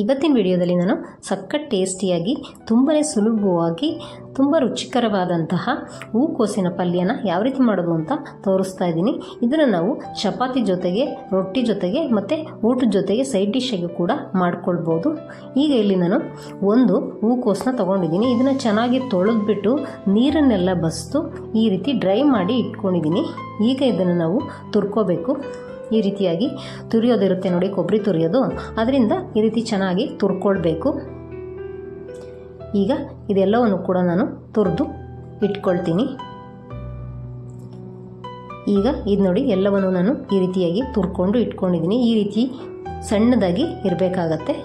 ಇವತ್ತಿನ ವಿಡಿಯೋದಲ್ಲಿ ನಾನು ಸಖತ್ ಟೇಸ್ಟಿಯಾಗಿ ತುಂಬಾ ಸುಲಭವಾಗಿ ತುಂಬ ರುಚಿಕರವಾದಂತಹ ಹೂಕೋಸಿನ ಪಲ್ಯನ ಯಾವ ರೀತಿ ಮಾಡೋದು ಅಂತ ತೋರಿಸ್ತಾ ಇದ್ದೀನಿ. ಇದನ್ನು ನಾವು ಚಪಾತಿ ಜೊತೆಗೆ, ರೊಟ್ಟಿ ಜೊತೆಗೆ ಮತ್ತು ಊಟದ ಜೊತೆಗೆ ಸೈಡ್ ಡಿಶ್ಶಾಗಿ ಕೂಡ ಮಾಡ್ಕೊಳ್ಬೋದು. ಈಗ ಇಲ್ಲಿ ನಾನು ಒಂದು ಹೂಕೋಸನ್ನ ತೊಗೊಂಡಿದ್ದೀನಿ. ಇದನ್ನು ಚೆನ್ನಾಗಿ ತೊಳೆದ್ಬಿಟ್ಟು ನೀರನ್ನೆಲ್ಲ ಬಸಿದು ಈ ರೀತಿ ಡ್ರೈ ಮಾಡಿ ಇಟ್ಕೊಂಡಿದ್ದೀನಿ. ಈಗ ಇದನ್ನು ನಾವು ತುರ್ಕೋಬೇಕು. ಈ ರೀತಿಯಾಗಿ ತುರಿಯೋದಿರುತ್ತೆ ನೋಡಿ, ಕೊಬ್ಬರಿ ತುರಿಯೋದು, ಅದರಿಂದ ಈ ರೀತಿ ಚೆನ್ನಾಗಿ ತುರ್ಕೊಳ್ಬೇಕು. ಈಗ ಇದೆಲ್ಲವನ್ನು ಕೂಡ ನಾನು ತುರಿದು ಇಟ್ಕೊಳ್ತೀನಿ. ಈಗ ಇದು ನೋಡಿ, ಎಲ್ಲವನ್ನು ನಾನು ಈ ರೀತಿಯಾಗಿ ತುರ್ಕೊಂಡು ಇಟ್ಕೊಂಡಿದ್ದೀನಿ. ಈ ರೀತಿ ಸಣ್ಣದಾಗಿ ಇರಬೇಕಾಗತ್ತೆ.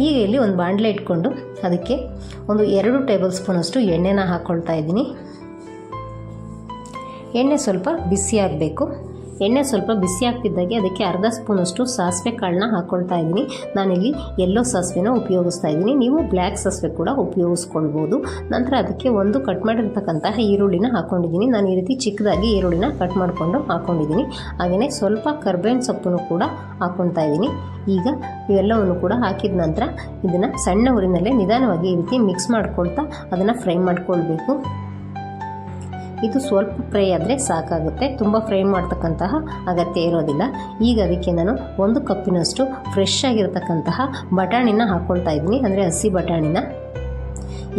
ಈಗ ಇಲ್ಲಿ ಒಂದು ಬಾಣಲೆ ಇಟ್ಕೊಂಡು ಅದಕ್ಕೆ ಒಂದು 2 ಟೇಬಲ್ ಸ್ಪೂನಷ್ಟು ಎಣ್ಣೆನ ಹಾಕ್ಕೊಳ್ತಾ ಇದ್ದೀನಿ. ಎಣ್ಣೆ ಸ್ವಲ್ಪ ಬಿಸಿ ಆಗಬೇಕು. ಎಣ್ಣೆ ಸ್ವಲ್ಪ ಬಿಸಿ ಆಗ್ತಿದ್ದಾಗೆ ಅದಕ್ಕೆ ಅರ್ಧ ಸ್ಪೂನಷ್ಟು ಸಾಸಿವೆ ಕಾಳನ್ನ ಹಾಕ್ಕೊಳ್ತಾ ಇದ್ದೀನಿ. ನಾನಿಲ್ಲಿ ಯೆಲ್ಲೋ ಸಾಸಿವೆನ ಉಪಯೋಗಿಸ್ತಾ ಇದ್ದೀನಿ. ನೀವು ಬ್ಲ್ಯಾಕ್ ಸಾಸಿವೆ ಕೂಡ ಉಪಯೋಗಿಸ್ಕೊಳ್ಬೋದು. ನಂತರ ಅದಕ್ಕೆ ಒಂದು ಕಟ್ ಮಾಡಿರ್ತಕ್ಕಂತಹ ಈರುಳ್ಳಿನ ಹಾಕ್ಕೊಂಡಿದ್ದೀನಿ. ನಾನು ಈ ರೀತಿ ಚಿಕ್ಕದಾಗಿ ಈರುಳ್ಳಿನ ಕಟ್ ಮಾಡಿಕೊಂಡು ಹಾಕ್ಕೊಂಡಿದ್ದೀನಿ. ಹಾಗೆಯೇ ಸ್ವಲ್ಪ ಕರ್ಬೇವಿನ ಸೊಪ್ಪನ್ನು ಕೂಡ ಹಾಕ್ಕೊಳ್ತಾ ಇದ್ದೀನಿ. ಈಗ ಇವೆಲ್ಲವನ್ನು ಕೂಡ ಹಾಕಿದ ನಂತರ ಇದನ್ನು ಸಣ್ಣ ಉರಿನಲ್ಲೇ ನಿಧಾನವಾಗಿ ಈ ರೀತಿ ಮಿಕ್ಸ್ ಮಾಡ್ಕೊಳ್ತಾ ಅದನ್ನು ಫ್ರೈ ಮಾಡ್ಕೊಳ್ಬೇಕು. ಇದು ಸ್ವಲ್ಪ ಫ್ರೈ ಆದರೆ ಸಾಕಾಗುತ್ತೆ, ತುಂಬ ಫ್ರೈ ಮಾಡ್ತಕ್ಕಂತಹ ಅಗತ್ಯ ಇರೋದಿಲ್ಲ. ಈಗ ಅದಕ್ಕೆ ನಾನು 1 ಕಪ್ಪಿನಷ್ಟು ಫ್ರೆಶ್ ಆಗಿರತಕ್ಕಂತಹ ಬಟಾಣಿನ ಹಾಕ್ಕೊಳ್ತಾ ಇದ್ದೀನಿ, ಅಂದರೆ ಹಸಿ ಬಟಾಣಿನ.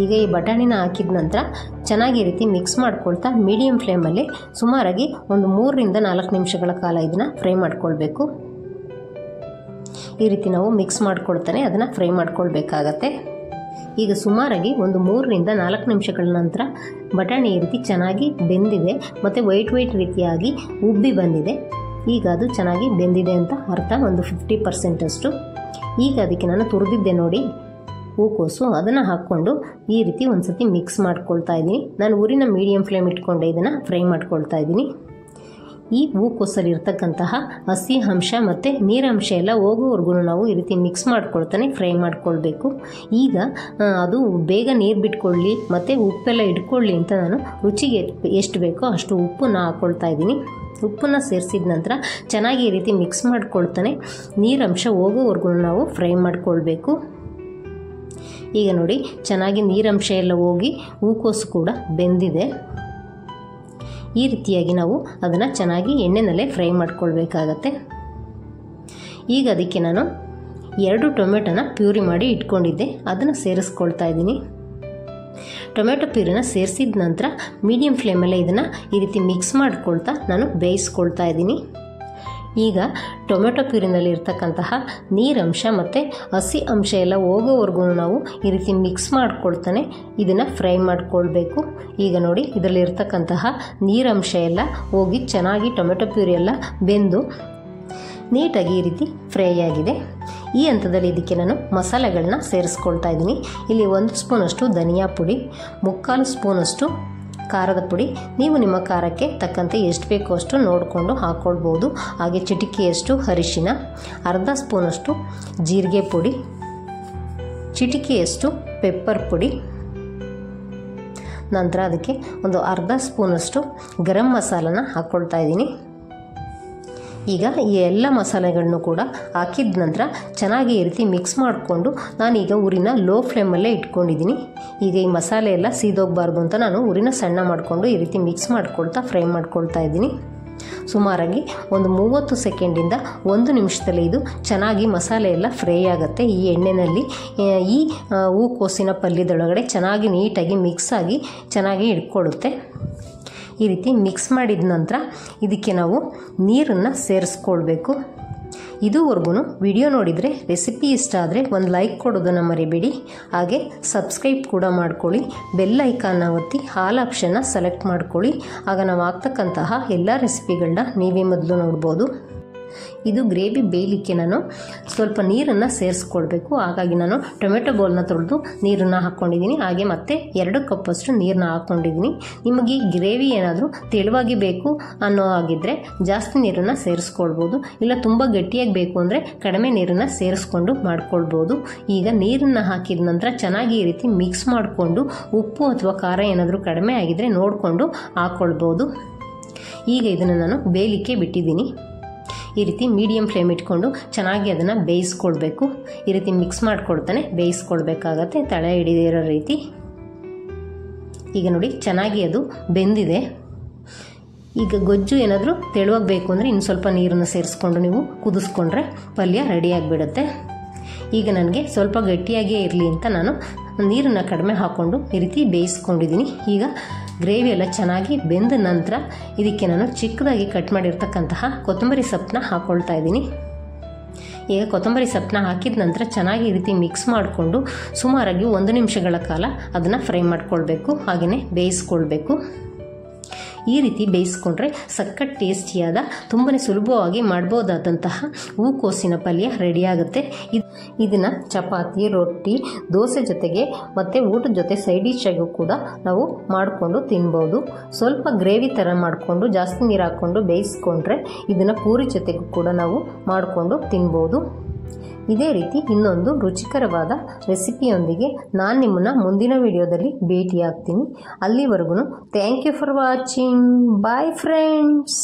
ಈಗ ಈ ಬಟಾಣಿನ ಹಾಕಿದ ನಂತರ ಚೆನ್ನಾಗಿ ಈ ರೀತಿ ಮಿಕ್ಸ್ ಮಾಡ್ಕೊಳ್ತಾ ಮೀಡಿಯಮ್ ಫ್ಲೇಮಲ್ಲಿ ಸುಮಾರಾಗಿ ಒಂದು 3 ರಿಂದ 4 ನಿಮಿಷಗಳ ಕಾಲ ಇದನ್ನು ಫ್ರೈ ಮಾಡ್ಕೊಳ್ಬೇಕು. ಈ ರೀತಿ ನಾವು ಮಿಕ್ಸ್ ಮಾಡ್ಕೊಳ್ತಾನೆ ಅದನ್ನು ಫ್ರೈ ಮಾಡ್ಕೊಳ್ಬೇಕಾಗತ್ತೆ. ಈಗ ಸುಮಾರಾಗಿ ಒಂದು 3 ರಿಂದ 4 ನಿಮಿಷಗಳ ನಂತರ ಬಟಾಣಿ ಈ ರೀತಿ ಚೆನ್ನಾಗಿ ಬೆಂದಿದೆ ಮತ್ತು ವೈಟ್ ರೀತಿಯಾಗಿ ಉಬ್ಬಿ ಬಂದಿದೆ. ಈಗ ಅದು ಚೆನ್ನಾಗಿ ಬೆಂದಿದೆ ಅಂತ ಅರ್ಥ, ಒಂದು 50% ಅಷ್ಟು. ಈಗ ಅದಕ್ಕೆ ನಾನು ತುರಿದಿದ್ದೆ ನೋಡಿ ಹೂಕೋಸು, ಅದನ್ನು ಹಾಕ್ಕೊಂಡು ಈ ರೀತಿ ಒಂದು ಸತಿ ಮಿಕ್ಸ್ ಮಾಡ್ಕೊಳ್ತಾ ಇದ್ದೀನಿ. ನಾನು ಊರಿನ ಮೀಡಿಯಮ್ ಫ್ಲೇಮ್ ಇಟ್ಕೊಂಡೆ ಇದನ್ನು ಫ್ರೈ ಮಾಡ್ಕೊಳ್ತಾ ಇದ್ದೀನಿ. ಈ ಹೂಕೋಸಲ್ಲಿ ಇರ್ತಕ್ಕಂತಹ ಹಸಿ ಅಂಶ ಮತ್ತು ನೀರಂಶ ಎಲ್ಲ ಹೋಗೋವರೆಗೂ ನಾವು ಈ ರೀತಿ ಮಿಕ್ಸ್ ಮಾಡ್ಕೊಳ್ತಾನೆ ಫ್ರೈ ಮಾಡ್ಕೊಳ್ಬೇಕು. ಈಗ ಅದು ಬೇಗ ನೀರು ಬಿಟ್ಕೊಳ್ಳಿ ಮತ್ತು ಉಪ್ಪೆಲ್ಲ ಇಟ್ಕೊಳ್ಳಿ ಅಂತ ನಾನು ರುಚಿಗೆ ಎಷ್ಟು ಬೇಕೋ ಅಷ್ಟು ಉಪ್ಪನ್ನು ಹಾಕ್ಕೊಳ್ತಾ ಇದ್ದೀನಿ. ಉಪ್ಪನ್ನು ಸೇರಿಸಿದ ನಂತರ ಚೆನ್ನಾಗಿ ಈ ರೀತಿ ಮಿಕ್ಸ್ ಮಾಡ್ಕೊಳ್ತಾನೆ ನೀರಂಶ ಹೋಗೋವರೆಗೂ ನಾವು ಫ್ರೈ ಮಾಡ್ಕೊಳ್ಬೇಕು. ಈಗ ನೋಡಿ, ಚೆನ್ನಾಗಿ ನೀರಂಶ ಎಲ್ಲ ಹೋಗಿ ಹೂಕೋಸು ಕೂಡ ಬೆಂದಿದೆ. ಈ ರೀತಿಯಾಗಿ ನಾವು ಅದನ್ನು ಚೆನ್ನಾಗಿ ಎಣ್ಣೆನಲ್ಲೇ ಫ್ರೈ ಮಾಡ್ಕೊಳ್ಬೇಕಾಗತ್ತೆ. ಈಗ ಅದಕ್ಕೆ ನಾನು 2 ಟೊಮೆಟೊನ ಪ್ಯೂರಿ ಮಾಡಿ ಇಟ್ಕೊಂಡಿದ್ದೆ, ಅದನ್ನು ಸೇರಿಸ್ಕೊಳ್ತಾ ಇದ್ದೀನಿ. ಟೊಮೆಟೊ ಪ್ಯೂರಿನ ಸೇರಿಸಿದ ನಂತರ ಮೀಡಿಯಮ್ ಫ್ಲೇಮಲ್ಲೇ ಇದನ್ನು ಈ ರೀತಿ ಮಿಕ್ಸ್ ಮಾಡ್ಕೊಳ್ತಾ ನಾನು ಬೇಯಿಸ್ಕೊಳ್ತಾ ಇದ್ದೀನಿ. ಈಗ ಟೊಮೆಟೊ ಪ್ಯೂರಿನಲ್ಲಿ ಇರ್ತಕ್ಕಂತಹ ನೀರಂಶ ಮತ್ತು ಹಸಿ ಅಂಶ ಎಲ್ಲ ಹೋಗೋವರೆಗೂ ನಾವು ಈ ರೀತಿ ಮಿಕ್ಸ್ ಮಾಡ್ಕೊಳ್ತಾನೆ ಇದನ್ನು ಫ್ರೈ ಮಾಡ್ಕೊಳ್ಬೇಕು. ಈಗ ನೋಡಿ, ಇದರಲ್ಲಿ ಇರ್ತಕ್ಕಂತಹ ನೀರಂಶ ಎಲ್ಲ ಹೋಗಿ ಚೆನ್ನಾಗಿ ಟೊಮೆಟೊ ಪ್ಯೂರಿ ಎಲ್ಲ ಬೆಂದು ನೀಟಾಗಿ ಈ ರೀತಿ ಫ್ರೈ ಆಗಿದೆ. ಈ ಹಂತದಲ್ಲಿ ಇದಕ್ಕೆ ನಾನು ಮಸಾಲೆಗಳನ್ನ ಸೇರಿಸ್ಕೊಳ್ತಾ ಇದ್ದೀನಿ. ಇಲ್ಲಿ 1 ಸ್ಪೂನಷ್ಟು ಧನಿಯಾ ಪುಡಿ, 3/4 ಸ್ಪೂನಷ್ಟು ಖಾರದ ಪುಡಿ, ನೀವು ನಿಮ್ಮ ಖಾರಕ್ಕೆ ತಕ್ಕಂತೆ ಎಷ್ಟು ಬೇಕೋ ಅಷ್ಟು ನೋಡಿಕೊಂಡು ಹಾಕ್ಕೊಳ್ಬೋದು. ಹಾಗೆ ಚಿಟಿಕೆಯಷ್ಟು ಅರಿಶಿನ, ಅರ್ಧ ಸ್ಪೂನಷ್ಟು ಜೀರಿಗೆ ಪುಡಿ, ಚಿಟಿಕೆಯಷ್ಟು ಪೆಪ್ಪರ್ ಪುಡಿ, ನಂತರ ಅದಕ್ಕೆ ಒಂದು ಅರ್ಧ ಸ್ಪೂನಷ್ಟು ಗರಂ ಮಸಾಲನ ಹಾಕ್ಕೊಳ್ತಾ ಇದ್ದೀನಿ. ಈಗ ಈ ಎಲ್ಲ ಮಸಾಲೆಗಳನ್ನು ಕೂಡ ಹಾಕಿದ ನಂತರ ಚೆನ್ನಾಗಿ ಈ ರೀತಿ ಮಿಕ್ಸ್ ಮಾಡಿಕೊಂಡು ನಾನೀಗ ಊರಿನ ಲೋ ಫ್ಲೇಮಲ್ಲೇ ಇಟ್ಕೊಂಡಿದ್ದೀನಿ. ಈಗ ಈ ಮಸಾಲೆ ಎಲ್ಲ ಸೀದೋಗಬಾರ್ದು ಅಂತ ನಾನು ಊರಿನ ಸಣ್ಣ ಮಾಡಿಕೊಂಡು ಈ ರೀತಿ ಮಿಕ್ಸ್ ಮಾಡ್ಕೊಳ್ತಾ ಫ್ರೈ ಮಾಡ್ಕೊಳ್ತಾ ಇದ್ದೀನಿ. ಸುಮಾರಾಗಿ ಒಂದು 30 ಸೆಕೆಂಡಿಂದ 1 ನಿಮಿಷದಲ್ಲಿ ಇದು ಚೆನ್ನಾಗಿ ಮಸಾಲೆ ಎಲ್ಲ ಫ್ರೈ ಆಗುತ್ತೆ. ಈ ಎಣ್ಣೆಯಲ್ಲಿ ಈ ಹೂಕೋಸಿನ ಪಲ್ಯದೊಳಗಡೆ ಚೆನ್ನಾಗಿ ನೀಟಾಗಿ ಮಿಕ್ಸ್ ಆಗಿ ಚೆನ್ನಾಗಿ ಇಟ್ಕೊಳ್ಳುತ್ತೆ. ಈ ರೀತಿ ಮಿಕ್ಸ್ ಮಾಡಿದ ನಂತರ ಇದಕ್ಕೆ ನಾವು ನೀರನ್ನು ಸೇರಿಸ್ಕೊಳ್ಬೇಕು. ಇದುವರೆಗೂ ವಿಡಿಯೋ ನೋಡಿದರೆ, ರೆಸಿಪಿ ಇಷ್ಟ ಆದರೆ ಒಂದು ಲೈಕ್ ಕೊಡೋದನ್ನು ಮರಿಬೇಡಿ. ಹಾಗೆ ಸಬ್ಸ್ಕ್ರೈಬ್ ಕೂಡ ಮಾಡ್ಕೊಳ್ಳಿ. ಬೆಲ್ ಐಕಾನ್ನ ಒತ್ತಿ ಆಲ್ ಆಪ್ಷನ್ನ ಸೆಲೆಕ್ಟ್ ಮಾಡ್ಕೊಳ್ಳಿ. ಆಗ ನಾವು ಆಗ್ತಕ್ಕಂತಹ ಎಲ್ಲ ರೆಸಿಪಿಗಳನ್ನ ನೀವೇ ಮೊದಲು ನೋಡ್ಬೋದು. ಇದು ಗ್ರೇವಿ ಬೇಯಲಿಕ್ಕೆ ನಾನು ಸ್ವಲ್ಪ ನೀರನ್ನು ಸೇರಿಸ್ಕೊಳ್ಬೇಕು. ಹಾಗಾಗಿ ನಾನು ಟೊಮೆಟೊ ಬೌಲ್ನ ತೊಳೆದು ನೀರನ್ನು ಹಾಕ್ಕೊಂಡಿದ್ದೀನಿ. ಹಾಗೆ ಮತ್ತೆ 2 ಕಪ್ಪಷ್ಟು ನೀರನ್ನ ಹಾಕ್ಕೊಂಡಿದ್ದೀನಿ. ನಿಮಗೆ ಗ್ರೇವಿ ಏನಾದರೂ ತೆಳುವಾಗಿ ಬೇಕು ಅನ್ನೋ ಹಾಗಿದ್ದರೆ ಜಾಸ್ತಿ ನೀರನ್ನು ಸೇರಿಸ್ಕೊಳ್ಬೋದು, ಇಲ್ಲ ತುಂಬ ಗಟ್ಟಿಯಾಗಿ ಬೇಕು ಅಂದರೆ ಕಡಿಮೆ ನೀರನ್ನು ಸೇರಿಸ್ಕೊಂಡು ಮಾಡ್ಕೊಳ್ಬೋದು. ಈಗ ನೀರನ್ನು ಹಾಕಿದ ನಂತರ ಚೆನ್ನಾಗಿ ಈ ರೀತಿ ಮಿಕ್ಸ್ ಮಾಡಿಕೊಂಡು ಉಪ್ಪು ಅಥವಾ ಖಾರ ಏನಾದರೂ ಕಡಿಮೆ ಆಗಿದ್ದರೆ ನೋಡಿಕೊಂಡು ಹಾಕ್ಕೊಳ್ಬೋದು. ಈಗ ಇದನ್ನು ನಾನು ಬೇಯಲಿಕ್ಕೆ ಬಿಟ್ಟಿದ್ದೀನಿ. ಈ ರೀತಿ ಮೀಡಿಯಮ್ ಫ್ಲೇಮ್ ಇಟ್ಕೊಂಡು ಚೆನ್ನಾಗಿ ಅದನ್ನು ಬೇಯಿಸ್ಕೊಳ್ಬೇಕು. ಈ ರೀತಿ ಮಿಕ್ಸ್ ಮಾಡಿಕೊಡ್ತಾನೆ ಬೇಯಿಸ್ಕೊಳ್ಬೇಕಾಗತ್ತೆ, ತಳ ಹಿಡಿದೇ ಇರೋ ರೀತಿ. ಈಗ ನೋಡಿ ಚೆನ್ನಾಗಿ ಅದು ಬೆಂದಿದೆ. ಈಗ ಗೊಜ್ಜು ಏನಾದರೂ ತೆಳುವಾಗಬೇಕು ಅಂದರೆ ಇನ್ನು ಸ್ವಲ್ಪ ನೀರನ್ನು ಸೇರಿಸ್ಕೊಂಡು ನೀವು ಕುದಿಸ್ಕೊಂಡ್ರೆ ಪಲ್ಯ ರೆಡಿಯಾಗಿಬಿಡುತ್ತೆ. ಈಗ ನನಗೆ ಸ್ವಲ್ಪ ಗಟ್ಟಿಯಾಗೇ ಇರಲಿ ಅಂತ ನಾನು ನೀರನ್ನು ಕಡಿಮೆ ಹಾಕ್ಕೊಂಡು ಈ ರೀತಿ ಬೇಯಿಸ್ಕೊಂಡಿದ್ದೀನಿ. ಈಗ ಗ್ರೇವಿ ಎಲ್ಲ ಚೆನ್ನಾಗಿ ಬೆಂದ ನಂತರ ಇದಕ್ಕೆ ನಾನು ಚಿಕ್ಕದಾಗಿ ಕಟ್ ಮಾಡಿರ್ತಕ್ಕಂತಹ ಕೊತ್ತಂಬರಿ ಸೊಪ್ಪನ್ನ ಹಾಕ್ಕೊಳ್ತಾ ಇದ್ದೀನಿ. ಈಗ ಕೊತ್ತಂಬರಿ ಸೊಪ್ಪನ್ನ ಹಾಕಿದ ನಂತರ ಚೆನ್ನಾಗಿ ಈ ರೀತಿ ಮಿಕ್ಸ್ ಮಾಡಿಕೊಂಡು ಸುಮಾರಾಗಿ 1 ನಿಮಿಷಗಳ ಕಾಲ ಅದನ್ನು ಫ್ರೈ ಮಾಡ್ಕೊಳ್ಬೇಕು, ಹಾಗೆಯೇ ಬೇಯಿಸ್ಕೊಳ್ಬೇಕು. ಈ ರೀತಿ ಬೇಯಿಸ್ಕೊಂಡ್ರೆ ಸಖತ್ ಟೇಸ್ಟಿಯಾದ ತುಂಬಾ ಸುಲಭವಾಗಿ ಮಾಡ್ಬೋದಾದಂತಹ ಹೂಕೋಸಿನ ಪಲ್ಯ ರೆಡಿಯಾಗುತ್ತೆ. ಇದನ್ನು ಚಪಾತಿ, ರೊಟ್ಟಿ, ದೋಸೆ ಜೊತೆಗೆ ಮತ್ತು ಊಟದ ಜೊತೆ ಸೈಡ್ ಡಿಶ್ ಆಗೂ ಕೂಡ ನಾವು ಮಾಡಿಕೊಂಡು ತಿನ್ಬೋದು. ಸ್ವಲ್ಪ ಗ್ರೇವಿ ಥರ ಮಾಡಿಕೊಂಡು ಜಾಸ್ತಿ ನೀರು ಹಾಕ್ಕೊಂಡು ಬೇಯಿಸ್ಕೊಂಡ್ರೆ ಇದನ್ನು ಪೂರಿ ಜೊತೆಗೂ ಕೂಡ ನಾವು ಮಾಡಿಕೊಂಡು ತಿನ್ಬೋದು. ಇದೇ ರೀತಿ ಇನ್ನೊಂದು ರುಚಿಕರವಾದ ರೆಸಿಪಿಯೊಂದಿಗೆ ನಾನು ನಿಮ್ಮನ್ನು ಮುಂದಿನ ವಿಡಿಯೋದಲ್ಲಿ ಭೇಟಿಯಾಗ್ತೀನಿ. ಅಲ್ಲಿವರೆಗೂ thank you for watching. Bye friends.